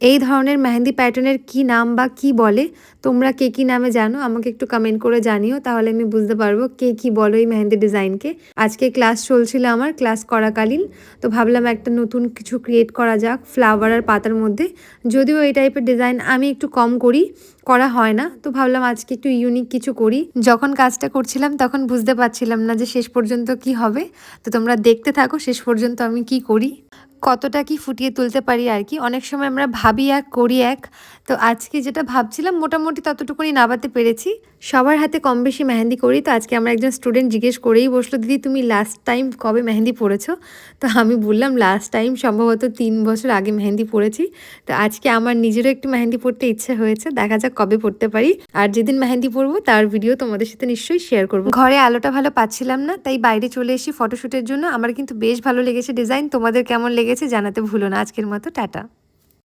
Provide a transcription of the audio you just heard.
এই ধরনের মেহেন্দি প্যাটার্নের কি নাম বা কি বলে, তোমরা কে কি নামে জানো আমাকে একটু কমেন্ট করে জানিও, তাহলে আমি বুঝতে পারবো কে কি বলো এই মেহেন্দি ডিজাইনকে। আজকে ক্লাস চলছিল আমার, ক্লাস করাকালীন, তো ভাবলাম একটা নতুন কিছু ক্রিয়েট করা যাক ফ্লাওয়ার আর পাতার মধ্যে। যদিও এই টাইপের ডিজাইন আমি একটু কম করা হয় না, তো ভাবলাম আজকে একটু ইউনিক কিছু করি। যখন কাজটা করছিলাম তখন বুঝতে পারছিলাম না যে শেষ পর্যন্ত কি হবে, তো তোমরা দেখতে থাকো শেষ পর্যন্ত আমি কি করি, কতটা কি ফুটিয়ে তুলতে পারি আর কি। অনেক সময় আমরা ভাবি এক করি এক, তো আজকে যেটা ভাবছিলাম মোটামুটি ততটুকুনি নামাতে পেরেছি। সবার হাতে কম বেশি মেহেন্দি করি, তো আজকে আমার একজন স্টুডেন্ট জিজ্ঞেস করেই বসলো, দিদি তুমি লাস্ট টাইম কবে মেহেন্দি পড়েছো? তো আমি বললাম লাস্ট টাইম সম্ভবত 3 বছর আগে মেহেন্দি পড়েছি। তো আজকে আমার নিজেরও একটু মেহেন্দি পড়তে ইচ্ছে হয়েছে, দেখা যাক কবে পড়তে পারি। আর যেদিন মেহেন্দি পরবো তার ভিডিও তোমাদের সাথে নিশ্চয়ই শেয়ার করবো। ঘরে আলোটা ভালো পাচ্ছিলাম না, তাই বাইরে চলে এসেছি ফটোশ্যুটের জন্য। আমার কিন্তু বেশ ভালো লেগেছে ডিজাইন, তোমাদের কেমন লেগেছে জানাতে ভুলো না। আজকের মতো টাটা।